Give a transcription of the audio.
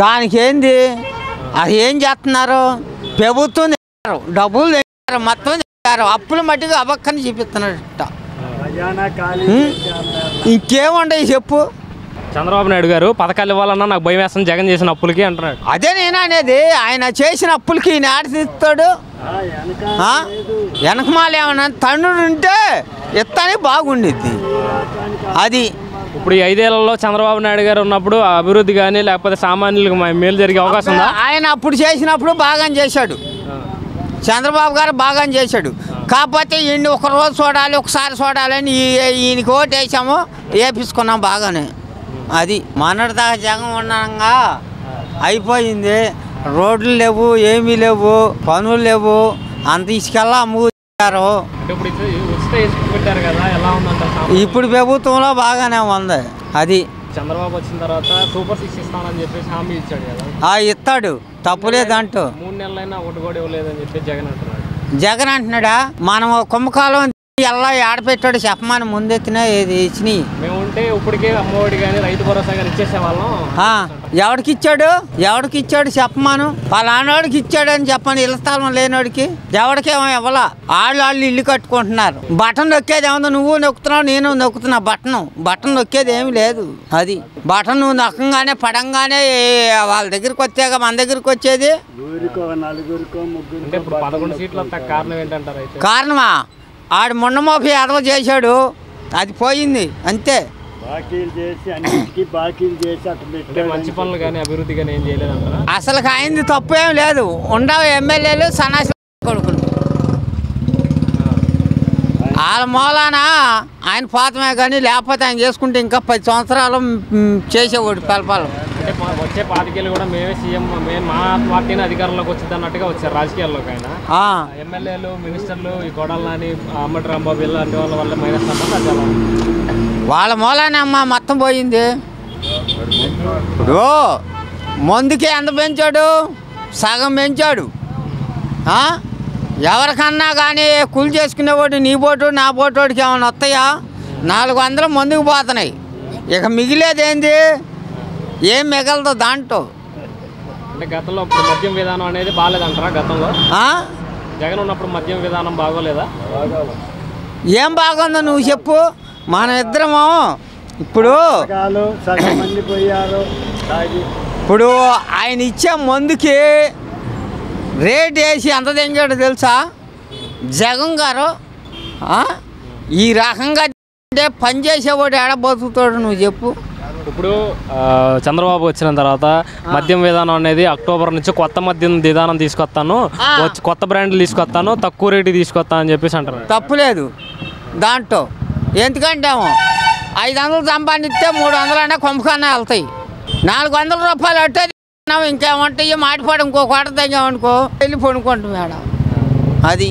దానికి ఏంది అది ఏం చేస్తున్నారు ప్రభుత్వం డబ్బులు తెచ్చారు మొత్తం తెచ్చారు అప్పులు మట్టిగా అబక్కని చూపిస్తున్నాడట ఇంకేముండవు చెప్పు చంద్రబాబు నాయుడు గారు పథకాలు ఇవ్వాలన్నా నాకు భయం వేస్తుంది జగన్ చేసిన అప్పులకి అంటున్నాడు అదే నేను అనేది ఆయన చేసిన అప్పులకి ఈయన ఆడ తీస్తాడు వెనకమాల ఏమన్నా తండ్రుడు ఉంటే ఎత్తని బాగుండిద్ది అది ఇప్పుడు ఈ 5 ఏళ్లలో చంద్రబాబు నాయుడు గారు ఉన్నప్పుడు అభివృద్ధి కానీ లేకపోతే సామాన్యులకు మేలు జరిగే అవకాశం ఉందా ఆయన అప్పుడు చేసినప్పుడు బాగా చేశాడు చంద్రబాబు గారు బాగా చేశాడు కాకపోతే ఈయన్ని ఒకరోజు చూడాలి ఒకసారి చూడాలని ఈయనకి ఓటు వేసాము వేపించుకున్నాం బాగానే అది మొన్నటి దాకా జగన్ ఉండగా అయిపోయింది రోడ్లు లేవు ఏమీ లేవు పనులు లేవు అంత ఇసుకెళ్ళా అమ్ముతారు ఇప్పుడు ప్రభుత్వంలో బాగానే ఉంది అది చంద్రబాబు వచ్చిన తర్వాత సూపర్ 6 ఇస్తానని చెప్పేసి హామీ ఇచ్చాడు కదా ఇస్తాడు తప్పులేదంటూ 3 నెలలైనా ఒకటి కూడా ఇవ్వలేదని చెప్పి జగన్ అంటున్నాడు జగన్ అంటున్నాడా మనం కుంభకాలం ఎలా ఆడపెట్టాడు చెప్పమని ముందెత్తినా ఏది ఇచ్చినాయి మేము ఉంటే ఇప్పటికే అమ్మఒడి కానీ రైతు భరోసా కానీ ఇచ్చేసేవాళ్ళం ఎవడికి ఇచ్చాడు చెప్పమాను పలానాడికి ఇచ్చాడని చెప్పని ఇళ్ళ స్థలం లేనోడికి ఎవడికేమో ఇవ్వాలా వాళ్ళు ఇల్లు కట్టుకుంటున్నారు బటన్ నొక్కేది ఏమన్నా నువ్వు నొక్కుతున్నావు నేను నొక్కుతున్నా బటన్ నొక్కేది ఏమి లేదు అది బటన్ నువ్వు నొక్కంగానే పడంగానే వాళ్ళ దగ్గరికి వచ్చాక మన దగ్గరికి వచ్చేది 11 సీట్లు కారణం ఏంటంటారు కారణమా ఆడు మొన్నమోపి అదవ చేశాడు అది పోయింది అంతే మంచి పనులు కానీ అభివృద్ధి కానీ ఏం చేయలేదంటారా అసలు అయింది తప్పు ఏం లేదు ఉండవు ఎమ్మెల్యేలు సన్నాసి కొడుకులు వాళ్ళ మూలాన ఆయన పోతమే కానీ లేకపోతే ఆయన చేసుకుంటే ఇంకా 10 సంవత్సరాలు చేసేవాడు పలపాలు అంటే వచ్చే 5 ఏళ్ళు కూడా మేమే సీఎం మా పార్టీని అధికారంలోకి వచ్చింది అన్నట్టుగా వచ్చారు రాజకీయాల్లోకి ఆయన ఎమ్మెల్యేలు మినిస్టర్లు ఈ కొడాలని అమ్మటి రాంబాబు ఇలాంటి వాళ్ళ వల్ల మైనస్ అన్నది వాళ్ళ మూలానే అమ్మ మొత్తం పోయింది ఇప్పుడు మందుకే ఎంత పెంచాడు సగం పెంచాడు ఎవరికన్నా కానీ కూలి చేసుకునేవాడు నీ బోటు నా బోటోడికి ఏమైనా వస్తాయా 400 మందుకు పోతున్నాయి ఇక మిగిలేదేంది ఏం మిగలదు దాంట్లో అంటే గతంలో మద్యం విధానం అనేది బాగాలేదంటారా గతంలో జగన్ ఉన్నప్పుడు మద్యం విధానం బాగోలేదా ఏం బాగుందో నువ్వు చెప్పు మన ఇద్దరము ఇప్పుడు ఆయన ఇచ్చే మందుకి రేట్ వేసి ఎంత తెంగాడో తెలుసా జగన్ గారు ఈ రకంగా పని చేసేవాడు ఎడ బతుకుతాడు నువ్వు చెప్పు ఇప్పుడు చంద్రబాబు వచ్చిన తర్వాత మద్యం విధానం అనేది అక్టోబర్ నుంచి కొత్త మద్యం విధానం తీసుకొస్తాను కొత్త బ్రాండ్లు తీసుకొస్తాను తక్కువ రేటు తీసుకొస్తాను అని చెప్పేసి అంటారు తప్పులేదు దాంట్లో ఎందుకంటే 500 సంపాదిస్తే 300 అన్నా కొంపకన్నా వెళ్తాయి 400 రూపాయలు అంటే ఇంకేమంటే మాటిపోవడం ఇంకో కోట తగ్గామనుకో వెళ్ళి పడుకుంటాం మేడం అది